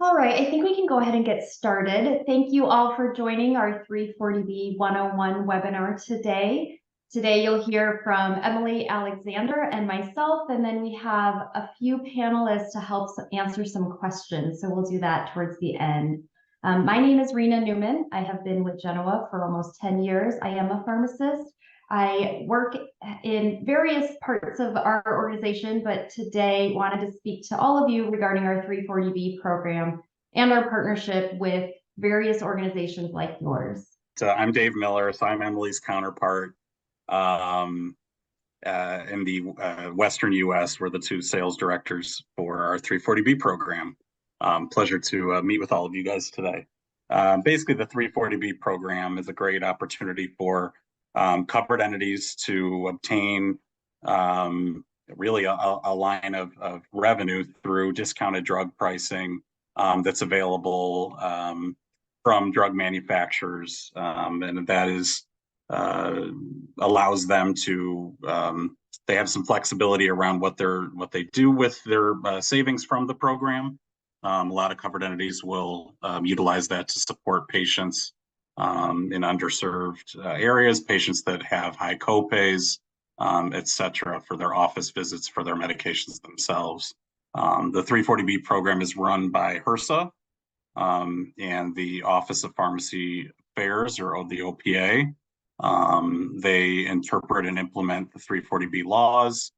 All right, I think we can go ahead and get started. Thank you all for joining our 340B 101 webinar today. Today you'll hear from Emily, Alexander, and myself, and then we have a few panelists to help answer some questions. So we'll do that towards the end. My name is Rena Newman. I have been with Genoa for almost 10 years. I am a pharmacist. I work in various parts of our organization, but today wanted to speak to all of you regarding our 340B program and our partnership with various organizations like yours. I'm Dave Miller, so I'm Emily's counterpart in the Western U.S. We're the two sales directors for our 340B program. Pleasure to meet with all of you guys today. Basically, the 340B program is a great opportunity for covered entities to obtain really a line of revenue through discounted drug pricing that's available from drug manufacturers, and that is allows them to they have some flexibility around what they do with their savings from the program. A lot of covered entities will utilize that to support patients in underserved areas, patients that have high copays, et cetera, for their office visits, for their medications themselves. The 340B program is run by HRSA and the Office of Pharmacy Affairs, or the OPA. They interpret and implement the 340B laws,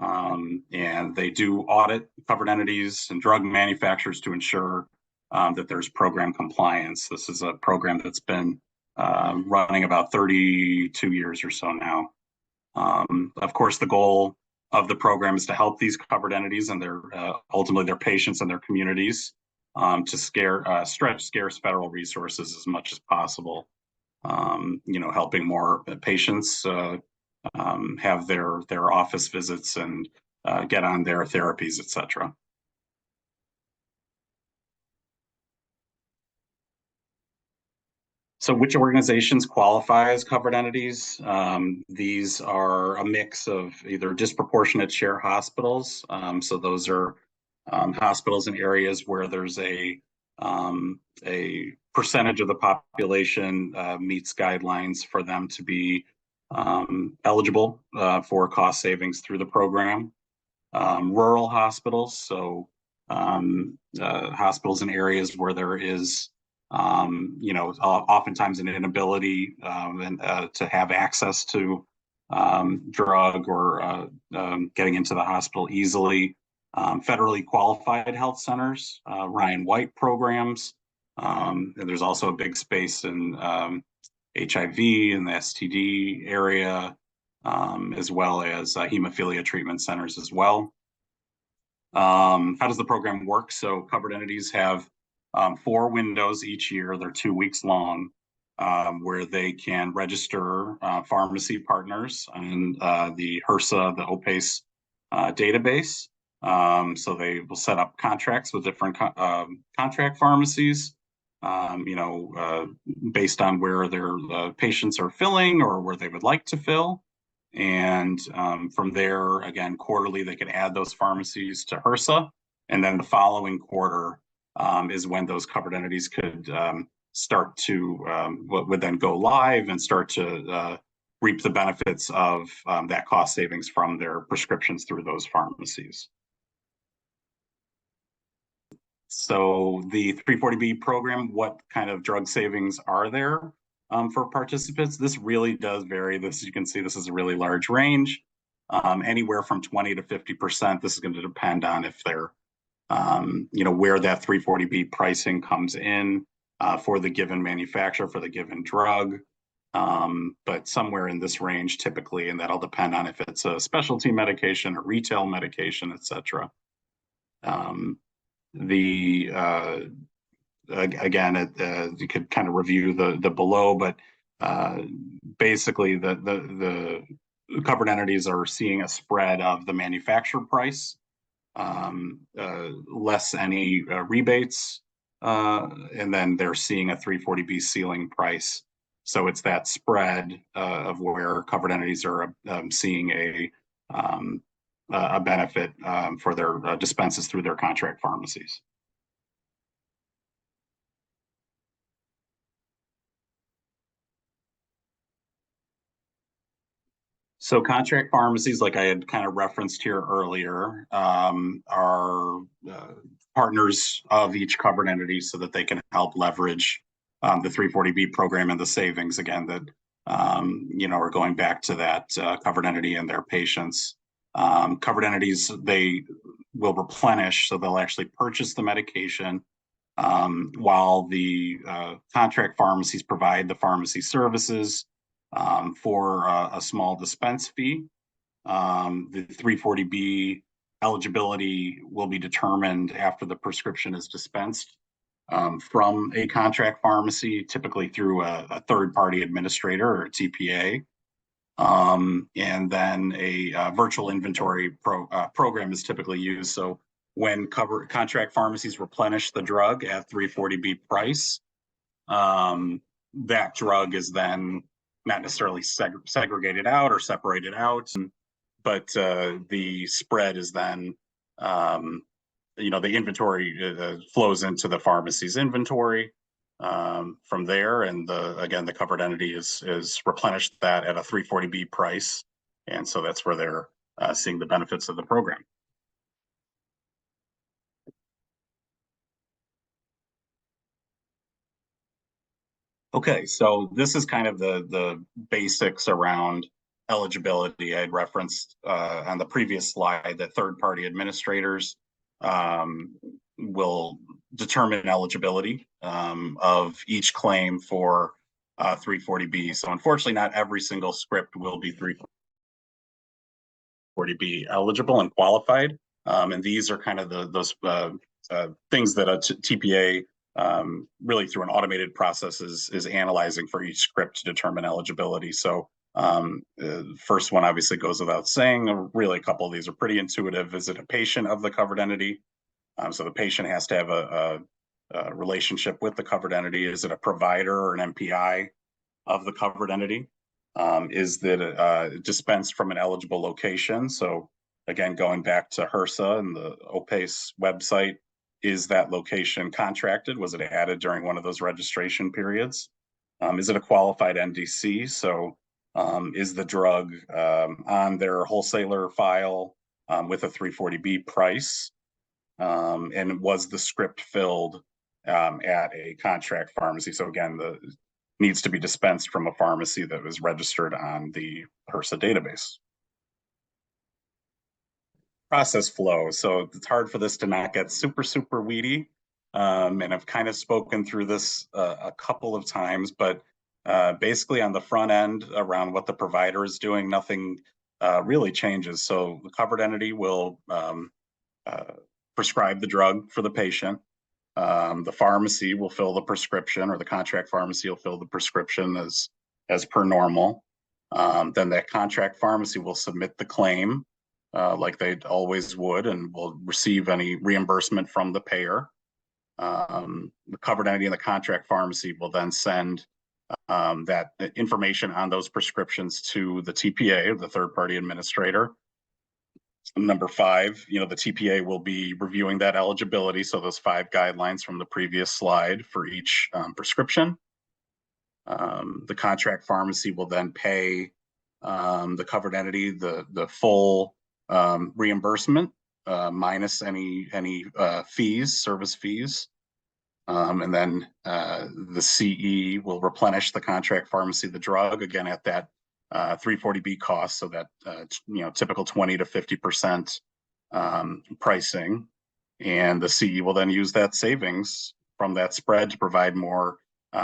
and they do audit covered entities and drug manufacturers to ensure that there's program compliance. This is a program that's been running about 32 years or so now. Of course, the goal of the program is to help these covered entities and their ultimately their patients and their communities to stretch scarce federal resources as much as possible. Helping more patients have their office visits and get on their therapies, et cetera. So which organizations qualify as covered entities? These are a mix of either disproportionate share hospitals. So those are hospitals in areas where there's a percentage of the population meets guidelines for them to be eligible for cost savings through the program. Rural hospitals, so hospitals in areas where there is oftentimes an inability to have access to drug or getting into the hospital easily. Federally qualified health centers, Ryan White programs. And there's also a big space in HIV and the STD area, as well as hemophilia treatment centers as well. How does the program work? So covered entities have 4 windows each year. They're 2 weeks long, where they can register pharmacy partners on the HRSA, the OPACE database. So they will set up contracts with different contract pharmacies, based on where their patients are filling or where they would like to fill. And from there, again, quarterly, they can add those pharmacies to HRSA. And then the following quarter is when those covered entities could start to, would then go live and start to reap the benefits of that cost savings from their prescriptions through those pharmacies. So the 340B program, what kind of drug savings are there for participants? This really does vary. This, you can see, this is a really large range, anywhere from 20 to 50%. This is going to depend on if they're, where that 340B pricing comes in for the given manufacturer, for the given drug. But somewhere in this range typically, and that'll depend on if it's a specialty medication or retail medication, et cetera. Again, you could kind of review the below, but basically the covered entities are seeing a spread of the manufacturer price, less any rebates, and then they're seeing a 340B ceiling price. So it's that spread of where covered entities are seeing a benefit for their dispenses through their contract pharmacies. So contract pharmacies, like I had kind of referenced here earlier, are partners of each covered entity so that they can help leverage the 340B program and the savings again that are going back to that covered entity and their patients. Covered entities, they will replenish, so they'll actually purchase the medication while the contract pharmacies provide the pharmacy services for a small dispense fee. The 340B eligibility will be determined after the prescription is dispensed from a contract pharmacy, typically through a third-party administrator or a TPA. And then a virtual inventory program is typically used. So when contract pharmacies replenish the drug at 340B price, that drug is then not necessarily segregated out or separated out, but the spread is then, the inventory flows into the pharmacy's inventory from there, and the covered entity is replenished that at a 340B price, and so that's where they're seeing the benefits of the program. Okay, so this is kind of the basics around eligibility. I had referenced on the previous slide that third-party administrators will determine eligibility of each claim for 340B. So unfortunately, not every single script will be 340B eligible and qualified. And these are kind of those things that a TPA really through an automated process is analyzing for each script to determine eligibility. So first one obviously goes without saying. Really, a couple of these are pretty intuitive. Is it a patient of the covered entity? So the patient has to have a relationship with the covered entity. Is it a provider or an MPI of the covered entity? Is that dispensed from an eligible location? So again, going back to HRSA and the OPACE website, is that location contracted? Was it added during one of those registration periods? Is it a qualified NDC? So is the drug on their wholesaler file with a 340B price? And was the script filled at a contract pharmacy? So again, needs to be dispensed from a pharmacy that was registered on the HRSA database. Process flow. So it's hard for this to not get super weedy. And I've kind of spoken through this a couple of times, but basically on the front end around what the provider is doing, nothing really changes. So the covered entity will prescribe the drug for the patient. The pharmacy will fill the prescription, or the contract pharmacy will fill the prescription as per normal. Then that contract pharmacy will submit the claim like they always would, and will receive any reimbursement from the payer. The covered entity and the contract pharmacy will then send that information on those prescriptions to the TPA, the third-party administrator. Number 5, the TPA will be reviewing that eligibility. So those 5 guidelines from the previous slide for each prescription. The contract pharmacy will then pay the covered entity the full reimbursement minus any fees, service fees. And then the CE will replenish the contract pharmacy the drug, again at that 340B cost, so that typical 20 to 50% pricing, and the CE will then use that savings from that spread to provide more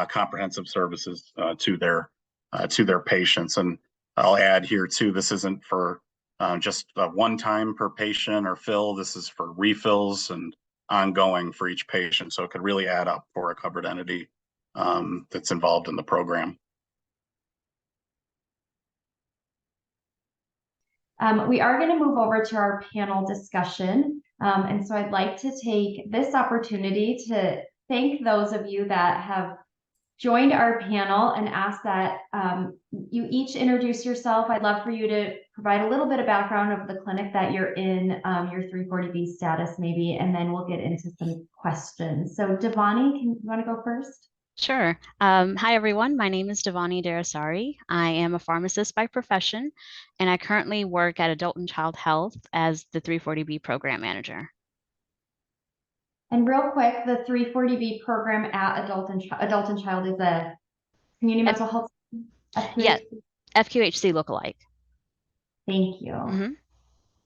comprehensive services to their patients. And I'll add here too, this isn't for just one time per patient or fill. This is for refills and ongoing for each patient, so it could really add up for a covered entity that's involved in the program. We are going to move over to our panel discussion. And so I'd like to take this opportunity to thank those of you that have joined our panel and ask that you each introduce yourself. I'd love for you to provide a little bit of background of the clinic that you're in, your 340B status maybe, and then we'll get into some questions. So Devani, you want to go first? Sure. Hi, everyone. My name is Devani Darasari. I am a pharmacist by profession, and I currently work at Adult and Child Health as the 340B program manager. And real quick, the 340B program at Adult and Child is a community F mental health yeah, FQHC. FQHC lookalike. Thank you. Mm-hmm.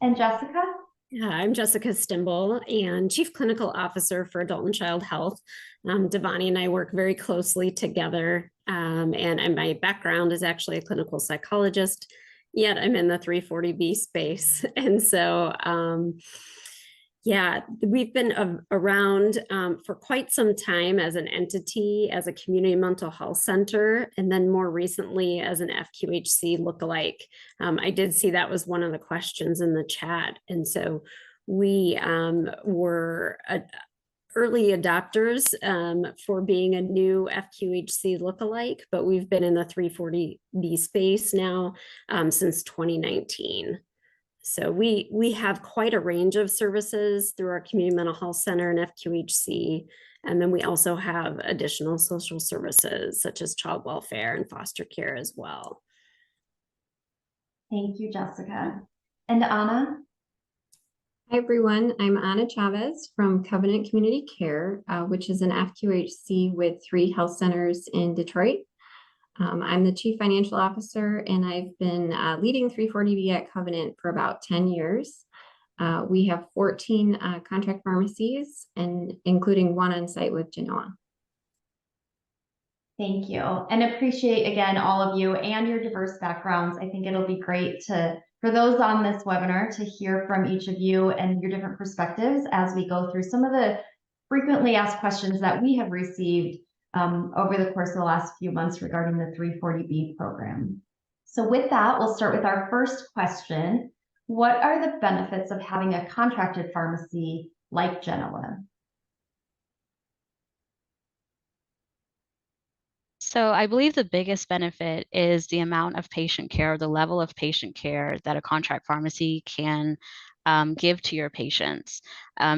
And Jessica? Yeah, I'm Jessica Stimble and Chief Clinical Officer for Adult and Child Health. Devani and I work very closely together, and my background is actually a clinical psychologist, yet I'm in the 340B space. And so, yeah, we've been around for quite some time as an entity, as a community mental health center, and then more recently as an FQHC lookalike. I did see that was one of the questions in the chat. And so we were early adopters for being a new FQHC lookalike, but we've been in the 340B space now since 2019. So we have quite a range of services through our community mental health center and FQHC. And then we also have additional social services such as child welfare and foster care as well. Thank you, Jessica. And Anna? Hi, everyone. I'm Anna Chavez from Covenant Community Care, which is an FQHC with 3 health centers in Detroit. I'm the Chief Financial Officer, and I've been leading 340B at Covenant for about 10 years. We have 14 contract pharmacies, and including 1 on site with Genoa. Thank you. And appreciate, again, all of you and your diverse backgrounds. I think it'll be great for those on this webinar to hear from each of you and your different perspectives as we go through some of the frequently asked questions that we have received over the course of the last few months regarding the 340B program. So with that, we'll start with our first question. What are the benefits of having a contracted pharmacy like Genoa? So I believe the biggest benefit is the amount of patient care, the level of patient care that a contract pharmacy can give to your patients.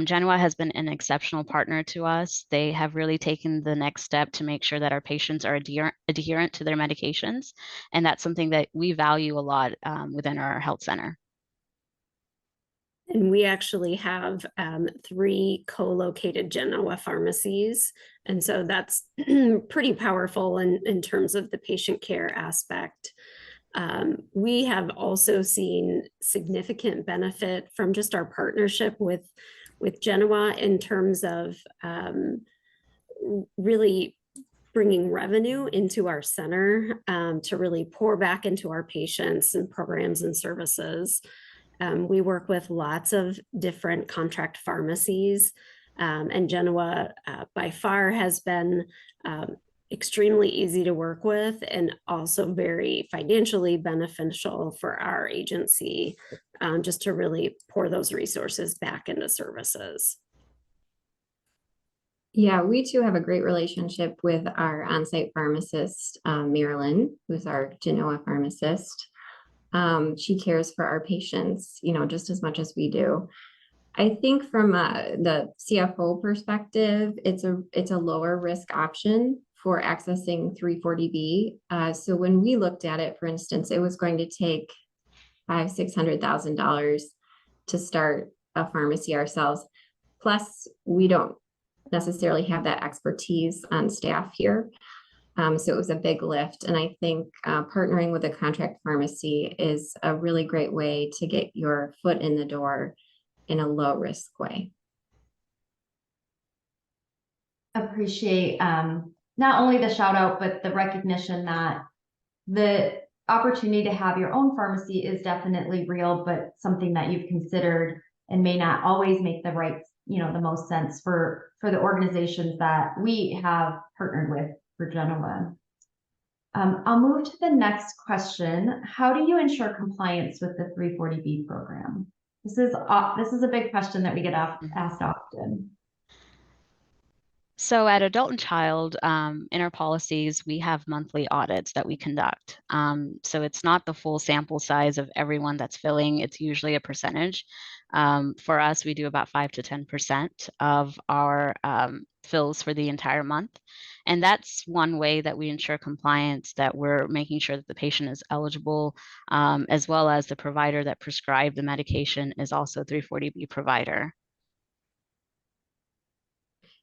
Genoa has been an exceptional partner to us. They have really taken the next step to make sure that our patients are adherent to their medications. And that's something that we value a lot within our health center. And we actually have 3 co-located Genoa pharmacies. And so that's pretty powerful in terms of the patient care aspect. We have also seen significant benefit from just our partnership with Genoa in terms of really bringing revenue into our center to really pour back into our patients and programs and services. We work with lots of different contract pharmacies, and Genoa by far has been extremely easy to work with and also very financially beneficial for our agency, just to really pour those resources back into services. Yeah, we too have a great relationship with our on-site pharmacist, Marilyn, who's our Genoa pharmacist. She cares for our patients, just as much as we do. I think from the CFO perspective, it's a lower risk option for accessing 340B. So when we looked at it, for instance, it was going to take $500,000-$600,000 to start a pharmacy ourselves. Plus, we don't necessarily have that expertise on staff here. So it was a big lift. And I think partnering with a contract pharmacy is a really great way to get your foot in the door in a low risk way. Appreciate not only the shout out, but the recognition that the opportunity to have your own pharmacy is definitely real, but something that you've considered and may not always make the right, the most sense for the organizations that we have partnered with for Genoa. I'll move to the next question. How do you ensure compliance with the 340B program? This is a big question that we get asked often. So at Adult and Child, in our policies, we have monthly audits that we conduct. So it's not the full sample size of everyone that's filling. It's usually a percentage. For us, we do about 5 to 10% of our fills for the entire month. And that's one way that we ensure compliance, that we're making sure that the patient is eligible, as well as the provider that prescribed the medication is also a 340B provider.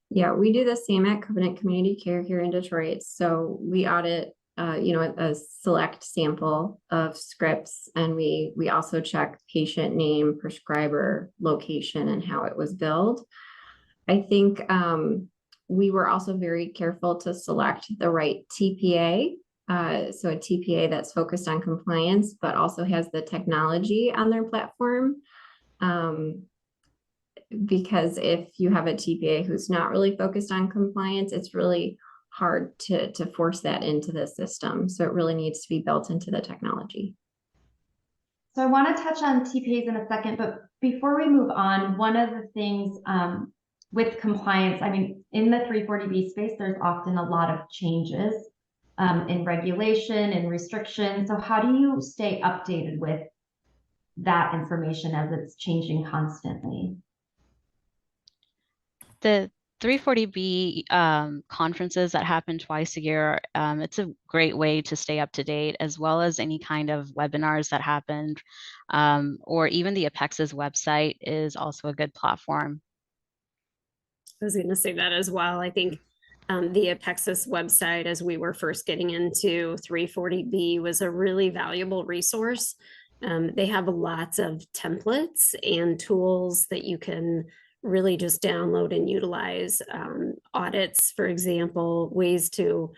Yeah, we do the same at Covenant Community Care here in Detroit. So we audit, a select sample of scripts, and we also check patient name, prescriber, location, and how it was billed. I think we were also very careful to select the right TPA. So a TPA that's focused on compliance, but also has the technology on their platform. Because if you have a TPA who's not really focused on compliance, it's really hard to force that into the system. So it really needs to be built into the technology. So I want to touch on TPAs in a second, but before we move on, one of the things with compliance, I mean, in the 340B space, there's often a lot of changes in regulation and restrictions. So how do you stay updated with that information as it's changing constantly? The 340B conferences that happen twice a year, it's a great way to stay up to date, as well as any kind of webinars that happened, or even the APEX's website is also a good platform. I was going to say that as well. I think the Apexis website, as we were first getting into 340B, was a really valuable resource. They have lots of templates and tools that you can really just download and utilize. Audits, for example, ways to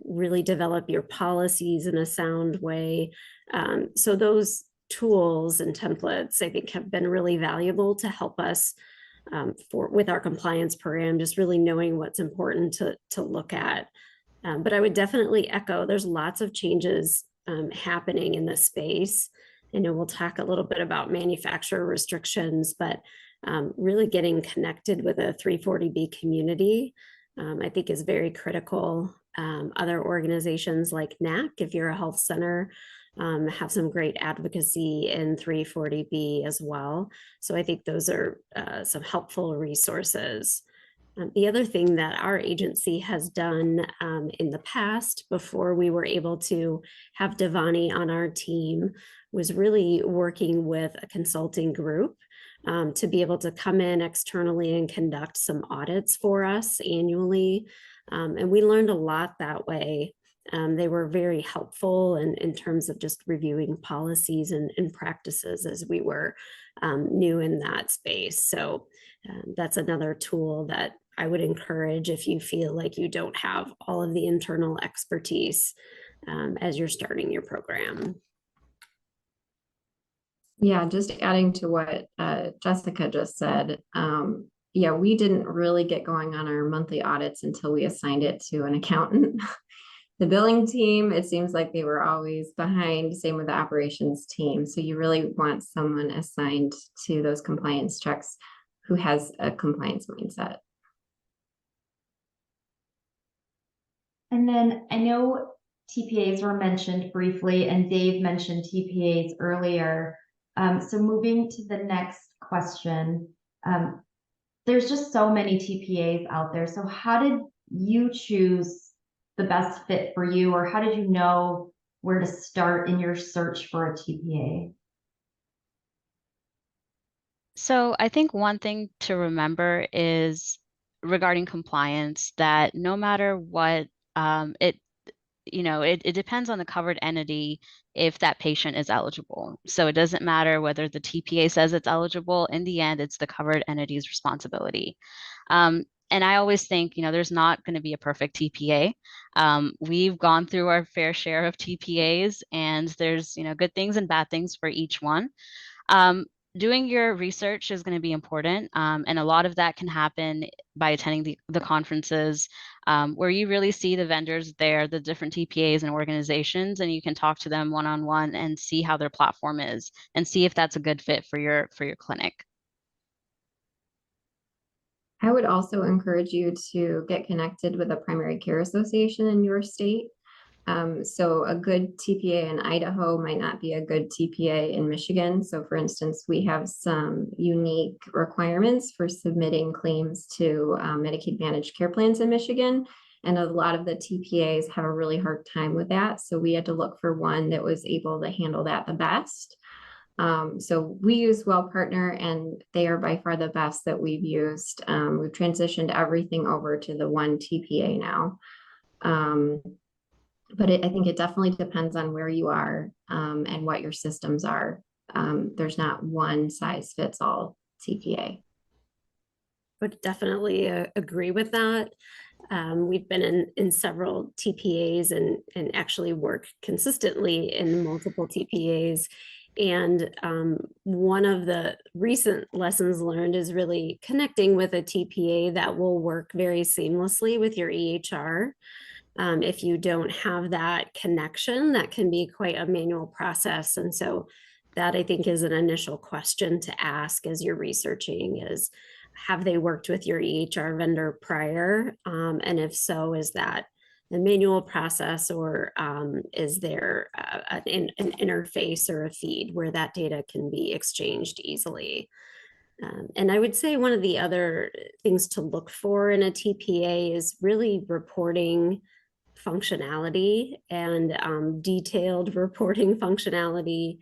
really develop your policies in a sound way. So those tools and templates, I think, have been really valuable to help us with our compliance program, just really knowing what's important to look at. But I would definitely echo, there's lots of changes happening in this space. I know we'll talk a little bit about manufacturer restrictions, but really getting connected with a 340B community, I think, is very critical. Other organizations like NAC, if you're a health center, have some great advocacy in 340B as well. So I think those are some helpful resources. The other thing that our agency has done in the past, before we were able to have Devani on our team, was really working with a consulting group to be able to come in externally and conduct some audits for us annually. And we learned a lot that way. They were very helpful in terms of just reviewing policies and practices as we were new in that space. So that's another tool that I would encourage if you feel like you don't have all of the internal expertise as you're starting your program. Yeah, just adding to what Jessica just said. Yeah, we didn't really get going on our monthly audits until we assigned it to an accountant. The billing team, it seems like they were always behind, same with the operations team. So you really want someone assigned to those compliance checks who has a compliance mindset. And then I know TPAs were mentioned briefly, and Dave mentioned TPAs earlier. So moving to the next question, there's just so many TPAs out there. So how did you choose the best fit for you, or how did you know where to start in your search for a TPA? So I think one thing to remember is regarding compliance, that no matter what, it depends on the covered entity if that patient is eligible. So it doesn't matter whether the TPA says it's eligible. In the end, it's the covered entity's responsibility. And I always think, there's not going to be a perfect TPA. We've gone through our fair share of TPAs, and there's, good things and bad things for each one. Doing your research is going to be important. And a lot of that can happen by attending the conferences where you really see the vendors there, the different TPAs and organizations, and you can talk to them one-on-one and see how their platform is and see if that's a good fit for your clinic. I would also encourage you to get connected with a primary care association in your state. So a good TPA in Idaho might not be a good TPA in Michigan. So for instance, we have some unique requirements for submitting claims to Medicaid managed care plans in Michigan. And a lot of the TPAs have a really hard time with that. So we had to look for one that was able to handle that the best. So we use WellPartner, and they are by far the best that we've used. We've transitioned everything over to the one TPA now. But I think it definitely depends on where you are and what your systems are. There's not one size fits all TPA. Would definitely agree with that. We've been in several TPAs and actually work consistently in multiple TPAs. And one of the recent lessons learned is really connecting with a TPA that will work very seamlessly with your EHR. If you don't have that connection, that can be quite a manual process. And so that, I think, is an initial question to ask as you're researching is, have they worked with your EHR vendor prior? And if so, is that a manual process, or is there an interface or a feed where that data can be exchanged easily? And I would say one of the other things to look for in a TPA is really reporting functionality and detailed reporting functionality.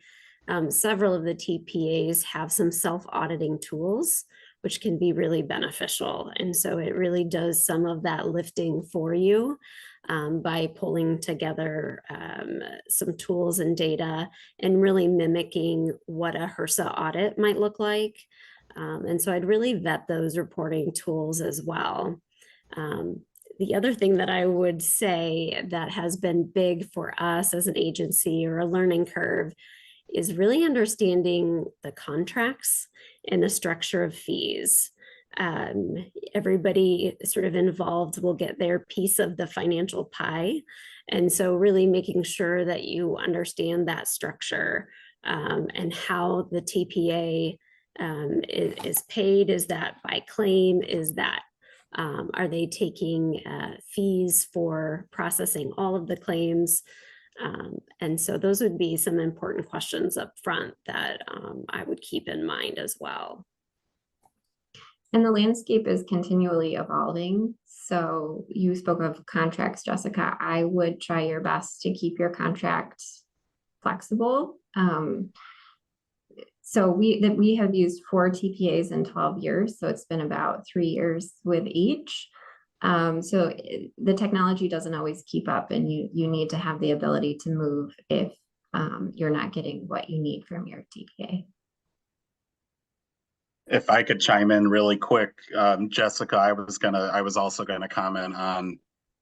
Several of the TPAs have some self-auditing tools, which can be really beneficial. And so it really does some of that lifting for you by pulling together some tools and data and really mimicking what a HRSA audit might look like. And so I'd really vet those reporting tools as well. The other thing that I would say that has been big for us as an agency, or a learning curve, is really understanding the contracts and the structure of fees. Everybody sort of involved will get their piece of the financial pie. And so really making sure that you understand that structure and how the TPA is paid. Is that by claim? Is that are they taking fees for processing all of the claims? And so those would be some important questions up front that I would keep in mind as well. And the landscape is continually evolving. So you spoke of contracts, Jessica. I would try your best to keep your contract flexible. So we have used 4 TPAs in 12 years. So it's been about 3 years with each. So the technology doesn't always keep up, and you need to have the ability to move if you're not getting what you need from your TPA. If I could chime in really quick, Jessica, I was also gonna comment on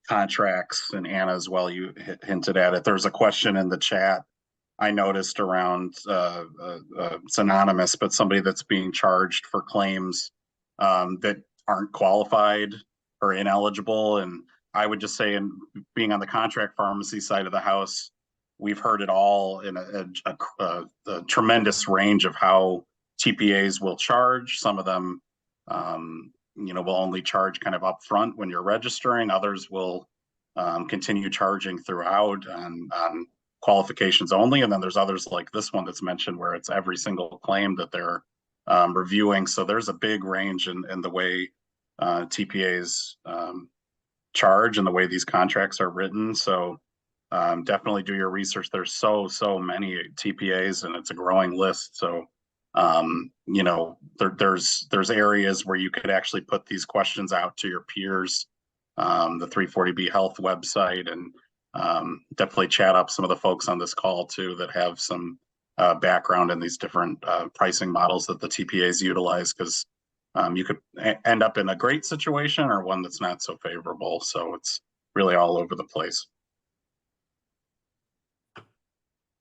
contracts, and Anna as well, you hinted at it. There's a question in the chat I noticed around, it's anonymous, but somebody that's being charged for claims that aren't qualified or ineligible. And I would just say, in being on the contract pharmacy side of the house, we've heard it all in a tremendous range of how TPAs will charge. Some of them, will only charge kind of upfront when you're registering. Others will continue charging throughout on qualifications only. And then there's others like this one that's mentioned where it's every single claim that they're reviewing. So there's a big range in the way TPAs charge and the way these contracts are written. So definitely do your research. There's so many TPAs, and it's a growing list. So there's areas where you could actually put these questions out to your peers, the 340B Health website, and definitely chat up some of the folks on this call too that have some background in these different pricing models that the TPAs utilize, because you could end up in a great situation or one that's not so favorable. So it's really all over the place.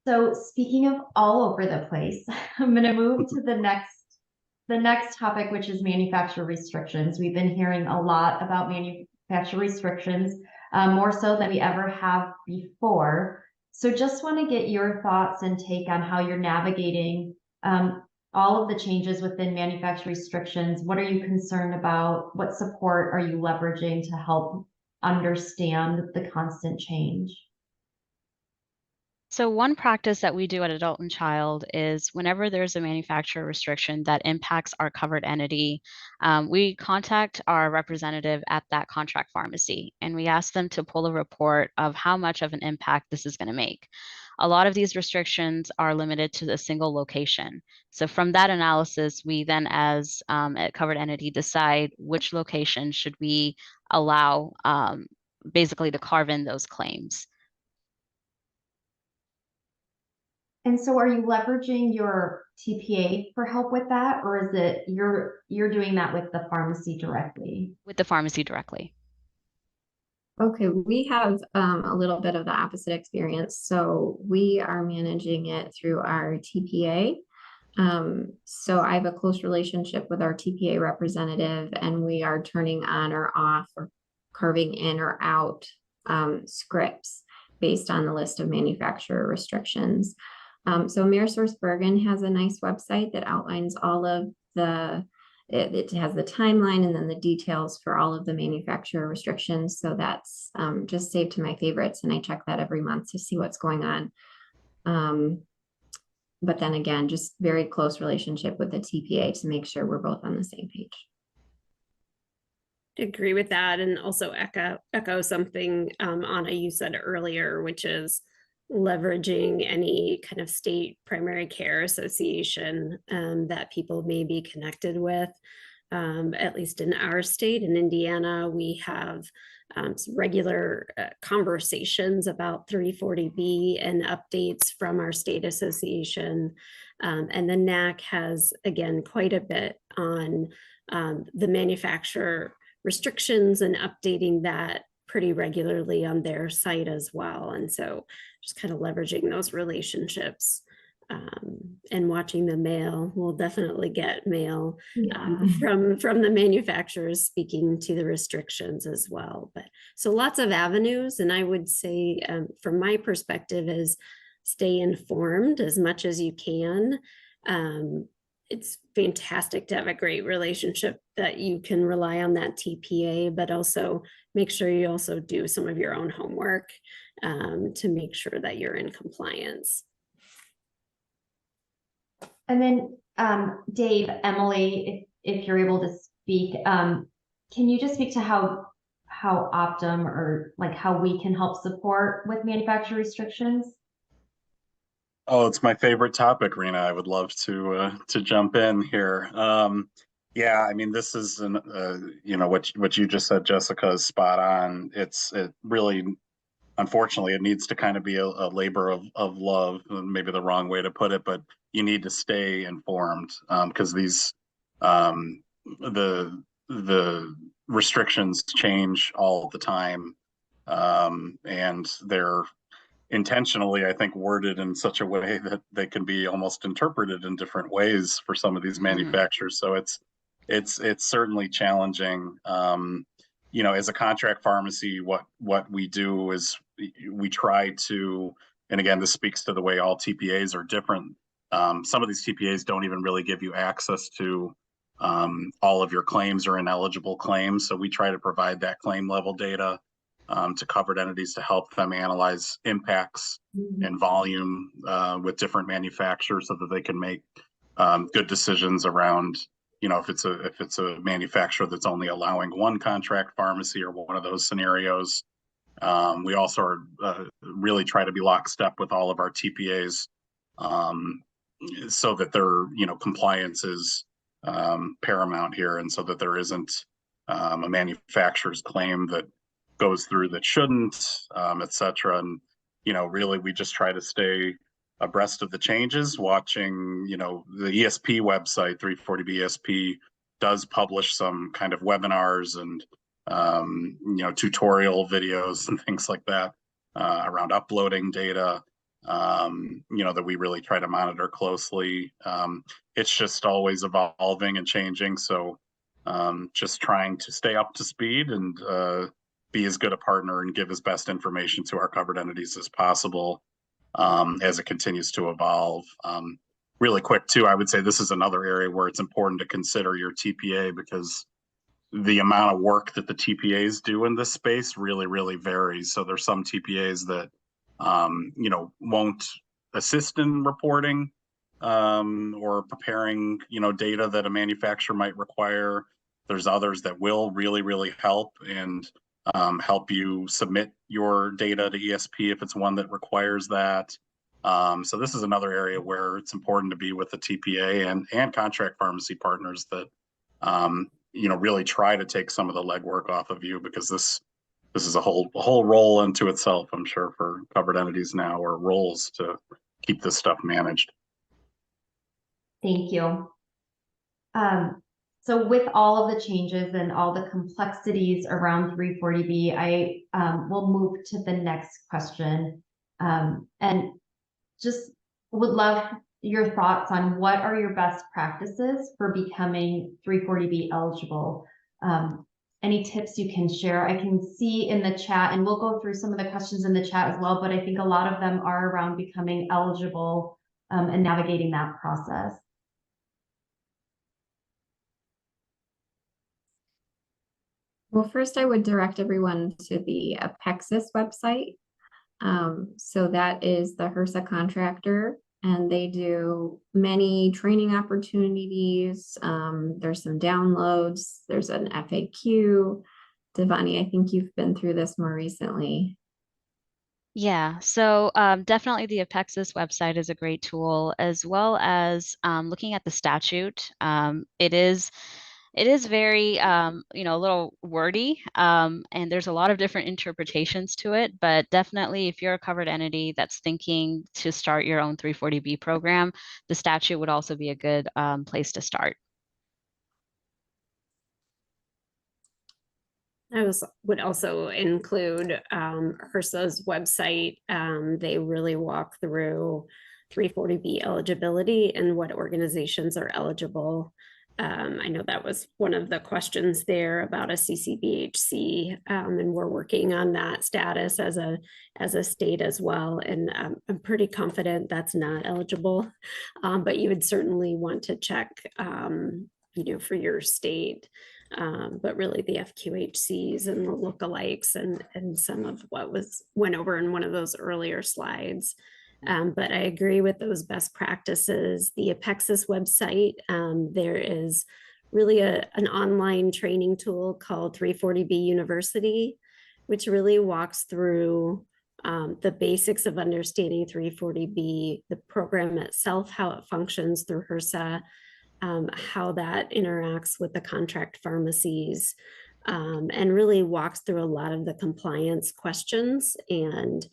So speaking of all over the place, I'm going to move to the next topic, which is manufacturer restrictions. We've been hearing a lot about manufacturer restrictions, more so than we ever have before. So just want to get your thoughts and take on how you're navigating all of the changes within manufacturer restrictions. What are you concerned about? What support are you leveraging to help understand the constant change? So one practice that we do at Adult and Child is whenever there's a manufacturer restriction that impacts our covered entity, we contact our representative at that contract pharmacy and we ask them to pull a report of how much of an impact this is going to make. A lot of these restrictions are limited to a single location. So from that analysis, we then as a covered entity decide which location should we allow basically to carve in those claims. And so are you leveraging your TPA for help with that, or is it you're doing that with the pharmacy directly? With the pharmacy directly. Okay, we have a little bit of the opposite experience. So we are managing it through our TPA. So I have a close relationship with our TPA representative, and we are turning on or off or carving in or out scripts based on the list of manufacturer restrictions. So AmerisourceBergen has a nice website that outlines all of it has the timeline and then the details for all of the manufacturer restrictions. So that's just saved to my favorites, and I check that every month to see what's going on. But then again, just very close relationship with the TPA to make sure we're both on the same page. Agree with that, and also echo something Anna, you said earlier, which is leveraging any kind of state primary care association that people may be connected with. At least in our state, in Indiana, we have some regular conversations about 340B and updates from our state association. And the NAC has, again, quite a bit on the manufacturer restrictions and updating that pretty regularly on their site as well. And so just kind of leveraging those relationships and watching the mail. We'll definitely get mail from the manufacturers speaking to the restrictions as well. But so lots of avenues, and I would say from my perspective is stay informed as much as you can. It's fantastic to have a great relationship that you can rely on that TPA, but also make sure you also do some of your own homework to make sure that you're in compliance. And then Dave, Emily, if you're able to speak, can you just speak to how Optum or like how we can help support with manufacturer restrictions? Oh, it's my favorite topic, Rena. I would love to jump in here. Yeah, I mean, this is what you just said, Jessica, is spot on. It really, unfortunately, it needs to kind of be a labor of love, maybe the wrong way to put it, but you need to stay informed because these the restrictions change all the time, and they're intentionally, I think, worded in such a way that they can be almost interpreted in different ways for some of these manufacturers. So it's certainly challenging. As a contract pharmacy, what we do is we try to, and again, this speaks to the way all TPAs are different. Some of these TPAs don't even really give you access to all of your claims or ineligible claims. So we try to provide that claim level data to covered entities to help them analyze impacts and volume with different manufacturers so that they can make good decisions around, if it's a manufacturer that's only allowing one contract pharmacy or one of those scenarios. We also are really try to be lockstep with all of our TPAs so that their compliance is paramount here, and so that there isn't a manufacturer's claim that goes through that shouldn't, et cetera. And, really we just try to stay abreast of the changes, watching, the ESP website, 340B ESP, does publish some kind of webinars and, tutorial videos and things like that around uploading data, that we really try to monitor closely. It's just always evolving and changing. So just trying to stay up to speed and be as good a partner and give as best information to our covered entities as possible as it continues to evolve. Really quick too, I would say this is another area where it's important to consider your TPA, because the amount of work that the TPAs do in this space really, really varies. So there's some TPAs that won't assist in reporting or preparing, data that a manufacturer might require. There's others that will really, really help and help you submit your data to ESP if it's one that requires that. So this is another area where it's important to be with the TPA and contract pharmacy partners that, really try to take some of the legwork off of you, because this is a whole role unto itself, I'm sure, for covered entities now, or roles to keep this stuff managed. Thank you. So with all of the changes and all the complexities around 340B, I will move to the next question. And just would love your thoughts on what are your best practices for becoming 340B eligible. Any tips you can share? I can see in the chat, and we'll go through some of the questions in the chat as well, but I think a lot of them are around becoming eligible and navigating that process. Well, first I would direct everyone to the Apexis website. So that is the HRSA contractor, and they do many training opportunities. There's some downloads. There's an FAQ. Devani, I think you've been through this more recently. Yeah, so definitely the Apexis website is a great tool, as well as looking at the statute. It is very, a little wordy, and there's a lot of different interpretations to it, but definitely if you're a covered entity that's thinking to start your own 340B program, the statute would also be a good place to start. Would also include HRSA's website. They really walk through 340B eligibility and what organizations are eligible. I know that was one of the questions there about a CCBHC, and we're working on that status as a state as well. And I'm pretty confident that's not eligible, but you would certainly want to check, for your state. But really the FQHCs and the lookalikes and some of what went over in one of those earlier slides. But I agree with those best practices. The Apexis website, there is really an online training tool called 340B University, which really walks through the basics of understanding 340B, the program itself, how it functions through HRSA, how that interacts with the contract pharmacies, and really walks through a lot of the compliance questions and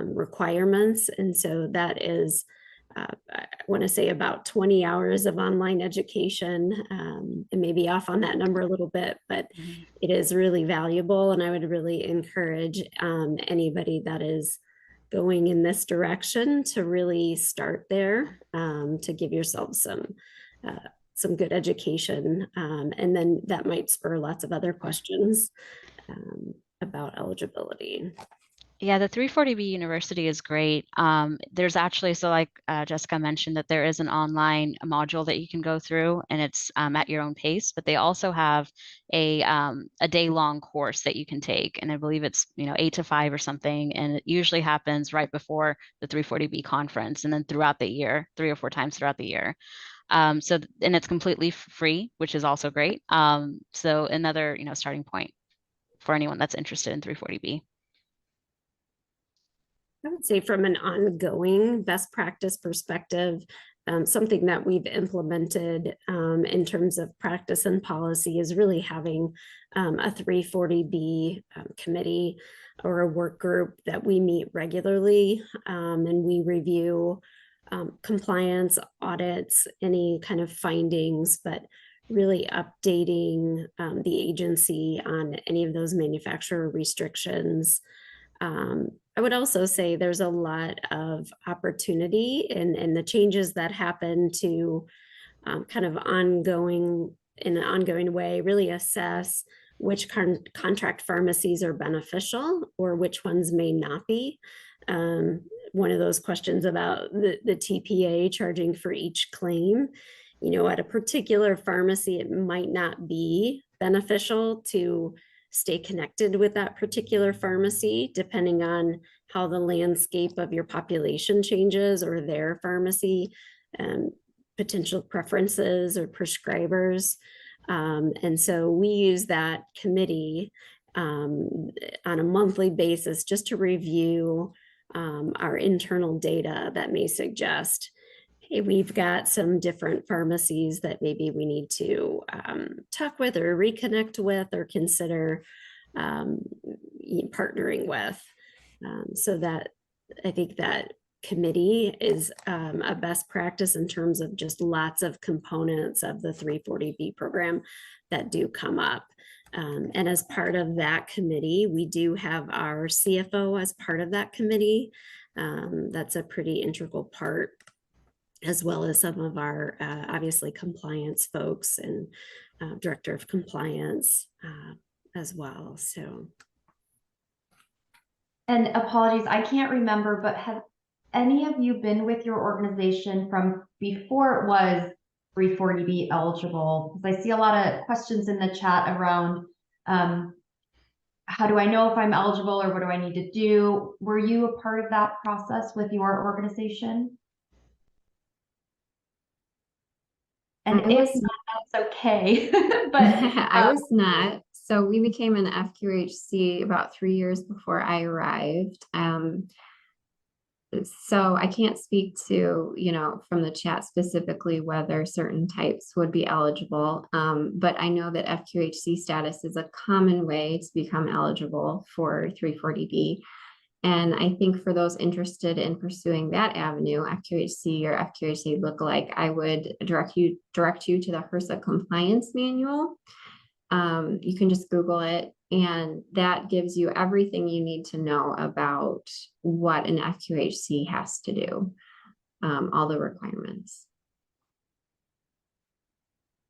requirements. And so that is, I want to say, about 20 hours of online education, and maybe off on that number a little bit, but it is really valuable. And I would really encourage anybody that is going in this direction to really start there, to give yourself some good education. And then that might spur lots of other questions about eligibility. Yeah, the 340B University is great. There's actually, so like Jessica mentioned, that there is an online module that you can go through, and it's at your own pace, but they also have a day-long course that you can take. And I believe it's, 8 to 5 or something. And it usually happens right before the 340B conference, and then throughout the year, 3 or 4 times throughout the year. And it's completely free, which is also great. So another, starting point for anyone that's interested in 340B. I would say from an ongoing best practice perspective, something that we've implemented in terms of practice and policy is really having a 340B committee or a work group that we meet regularly, and we review compliance audits, any kind of findings, but really updating the agency on any of those manufacturer restrictions. I would also say there's a lot of opportunity in the changes that happen to kind of in an ongoing way, really assess which contract pharmacies are beneficial or which ones may not be. One of those questions about the TPA charging for each claim, at a particular pharmacy, it might not be beneficial to stay connected with that particular pharmacy, depending on how the landscape of your population changes or their pharmacy potential preferences or prescribers. And so we use that committee on a monthly basis just to review our internal data that may suggest, hey, we've got some different pharmacies that maybe we need to talk with or reconnect with or consider partnering with. So that I think that committee is a best practice in terms of just lots of components of the 340B program that do come up. And as part of that committee, we do have our CFO as part of that committee. That's a pretty integral part, as well as some of our obviously compliance folks and director of compliance as well. So. And apologies, I can't remember, but have any of you been with your organization from before it was 340B eligible? Because I see a lot of questions in the chat around how do I know if I'm eligible or what do I need to do? Were you a part of that process with your organization? And if not, that's okay. But I was not. So we became an FQHC about 3 years before I arrived. So I can't speak to, from the chat specifically whether certain types would be eligible. But I know that FQHC status is a common way to become eligible for 340B. And I think for those interested in pursuing that avenue, FQHC or FQHC lookalike, I would direct you to the HRSA compliance manual. You can just Google it, and that gives you everything you need to know about what an FQHC has to do, all the requirements.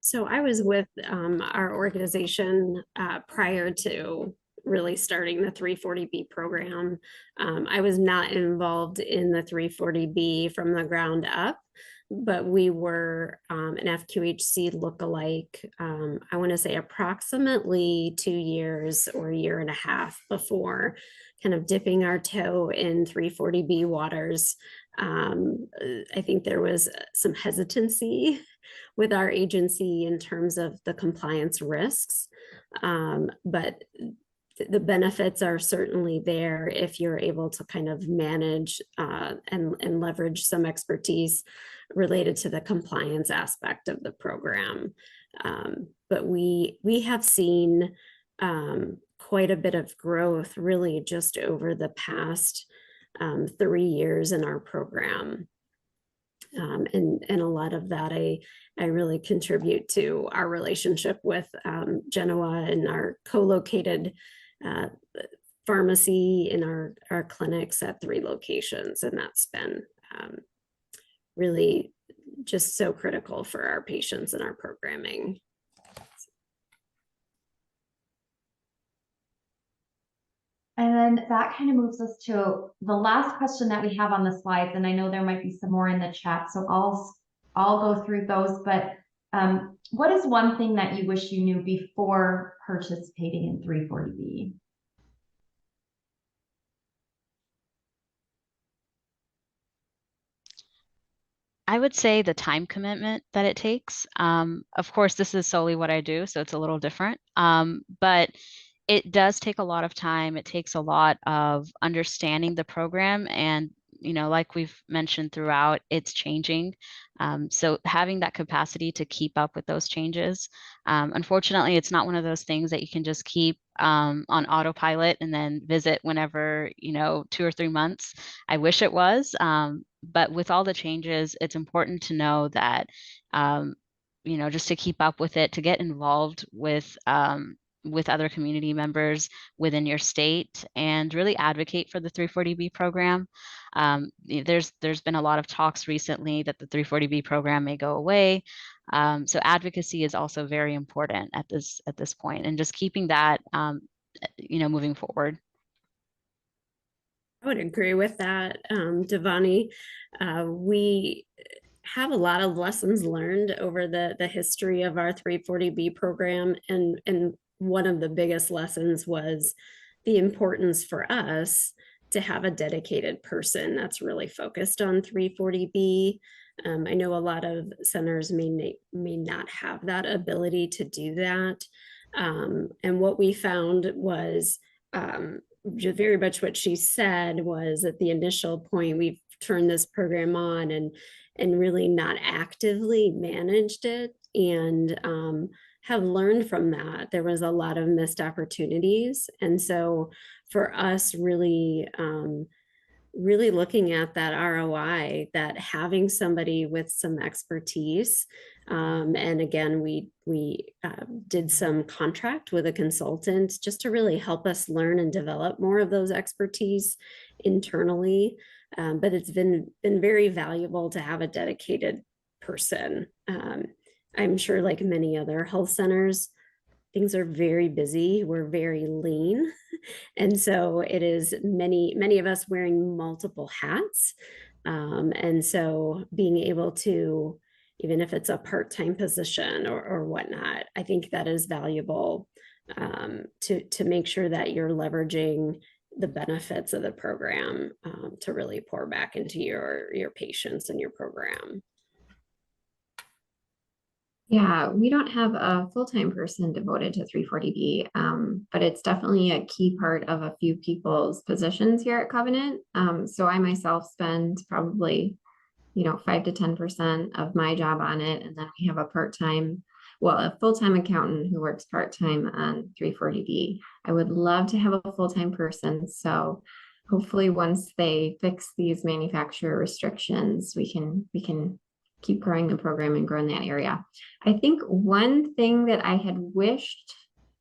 So I was with our organization prior to really starting the 340B program. I was not involved in the 340B from the ground up, but we were an FQHC lookalike, I want to say approximately 2 years or a year and a half before kind of dipping our toe in 340B waters. I think there was some hesitancy with our agency in terms of the compliance risks, but the benefits are certainly there if you're able to kind of manage and leverage some expertise related to the compliance aspect of the program. But we have seen quite a bit of growth really just over the past 3 years in our program. And a lot of that I really contribute to our relationship with Genoa and our co-located pharmacy in our clinics at 3 locations. And that's been really just so critical for our patients and our programming. And then that kind of moves us to the last question that we have on the slides. And I know there might be some more in the chat, so I'll go through those. But what is one thing that you wish you knew before participating in 340B? I would say the time commitment that it takes. Of course, this is solely what I do, so it's a little different. But it does take a lot of time. It takes a lot of understanding the program, and like we've mentioned throughout, it's changing. So having that capacity to keep up with those changes. Unfortunately, it's not one of those things that you can just keep on autopilot and then visit whenever, 2 or 3 months. I wish it was. But with all the changes, it's important to know that, just to keep up with it, to get involved with other community members within your state and really advocate for the 340B program. There's been a lot of talks recently that the 340B program may go away. So advocacy is also very important at this point, and just keeping that, moving forward. I would agree with that, Devani. We have a lot of lessons learned over the history of our 340B program, and one of the biggest lessons was the importance for us to have a dedicated person that's really focused on 340B. I know a lot of centers may not have that ability to do that. And what we found was very much what she said was at the initial point, we've turned this program on and really not actively managed it, and have learned from that. There was a lot of missed opportunities. And so for us, really looking at that ROI, that having somebody with some expertise, and again, we did some contract with a consultant just to really help us learn and develop more of those expertise internally. But it's been very valuable to have a dedicated person. I'm sure, like many other health centers, things are very busy. We're very lean. And so it is many of us wearing multiple hats. And so being able to, even if it's a part-time position or whatnot, I think that is valuable, to make sure that you're leveraging the benefits of the program, to really pour back into your patients and your program. Yeah, we don't have a full-time person devoted to 340B, but it's definitely a key part of a few people's positions here at Covenant. So I myself spend probably, 5 to 10% of my job on it. And then we have a full-time accountant who works part-time on 340B. I would love to have a full-time person. So hopefully once they fix these manufacturer restrictions, we can keep growing the program and grow in that area. I think one thing that I had wished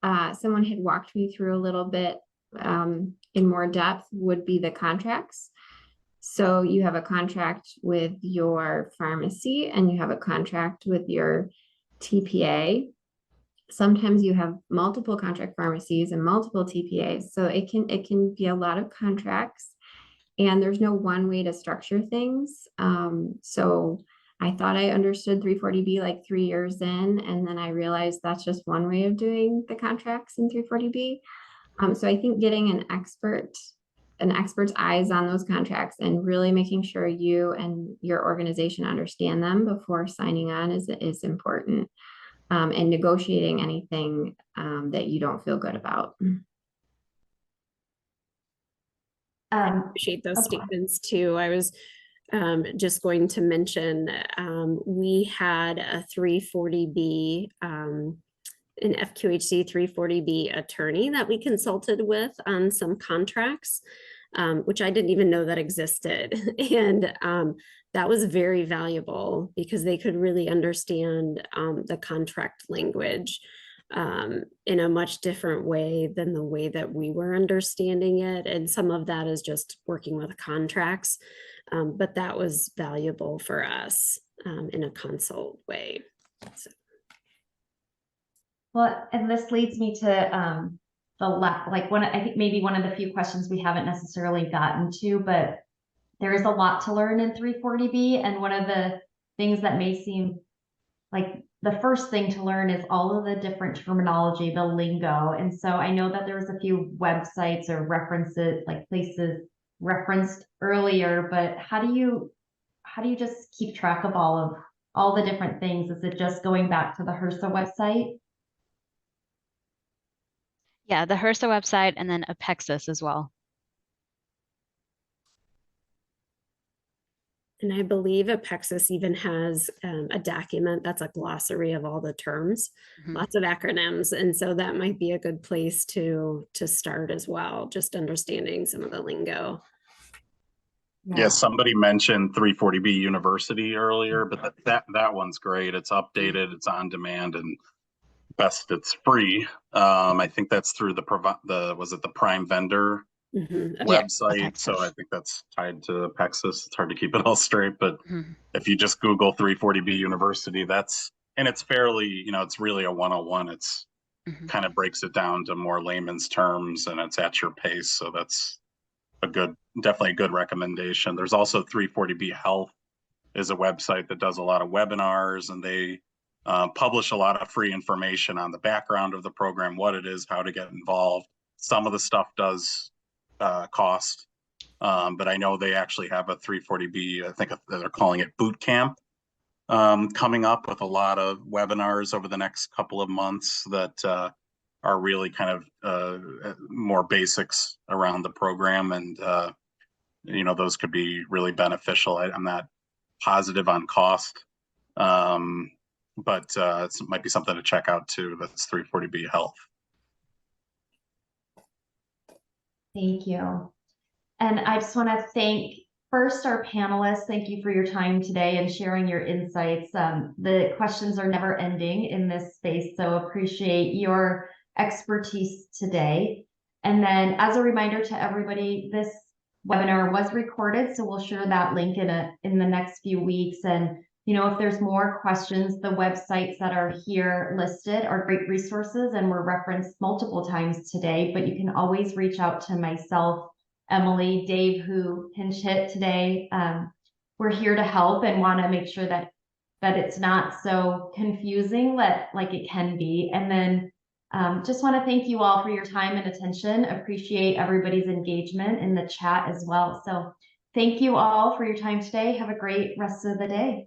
someone had walked me through a little bit in more depth would be the contracts. So you have a contract with your pharmacy and you have a contract with your TPA. Sometimes you have multiple contract pharmacies and multiple TPAs. So it can be a lot of contracts, and there's no one way to structure things. So I thought I understood 340B like 3 years in, and then I realized that's just one way of doing the contracts in 340B. So I think getting an expert's eyes on those contracts and really making sure you and your organization understand them before signing on is important, and negotiating anything that you don't feel good about. I appreciate those statements too. I was just going to mention, we had a 340B, an FQHC 340B attorney that we consulted with on some contracts, which I didn't even know that existed. And that was very valuable because they could really understand the contract language in a much different way than the way that we were understanding it. And some of that is just working with contracts, but that was valuable for us in a consult way. So. Well, and this leads me to I think maybe one of the few questions we haven't necessarily gotten to, but there is a lot to learn in 340B. And one of the things that may seem like the first thing to learn is all of the different terminology, the lingo. And so I know that there was a few websites or references, like places referenced earlier, but how do you just keep track of all the different things? Is it just going back to the HRSA website? Yeah, the HRSA website and then Apexis as well. And I believe Apexis even has a document that's a glossary of all the terms, lots of acronyms. And so that might be a good place to start as well, just understanding some of the lingo. Yeah, somebody mentioned 340B University earlier, but that one's great. It's updated, it's on demand, and best it's free. I think that's through the Prime Vendor website. Yeah, so I think that's tied to Apexis. It's hard to keep it all straight, but if you just Google 340B University, and it's fairly, it's really a 101. It's kind of breaks it down to more layman's terms, and it's at your pace. So that's definitely a good recommendation. There's also 340B Health is a website that does a lot of webinars, and they publish a lot of free information on the background of the program, what it is, how to get involved. Some of the stuff does cost, but I know they actually have a 340B, I think they're calling it boot camp, coming up with a lot of webinars over the next couple of months that are really kind of more basics around the program. And, you know, those could be really beneficial. I'm not positive on cost, but it might be something to check out too. That's 340B Health. Thank you. And I just want to thank first our panelists. Thank you for your time today and sharing your insights. The questions are never ending in this space, so appreciate your expertise today. And then as a reminder to everybody, this webinar was recorded, so we'll share that link in the next few weeks. And you know, if there's more questions, the websites that are here listed are great resources and were referenced multiple times today, but you can always reach out to myself, Emily, Dave, who pinch hit today. We're here to help and want to make sure that it's not so confusing like it can be. And then just want to thank you all for your time and attention. Appreciate everybody's engagement in the chat as well. So thank you all for your time today. Have a great rest of the day.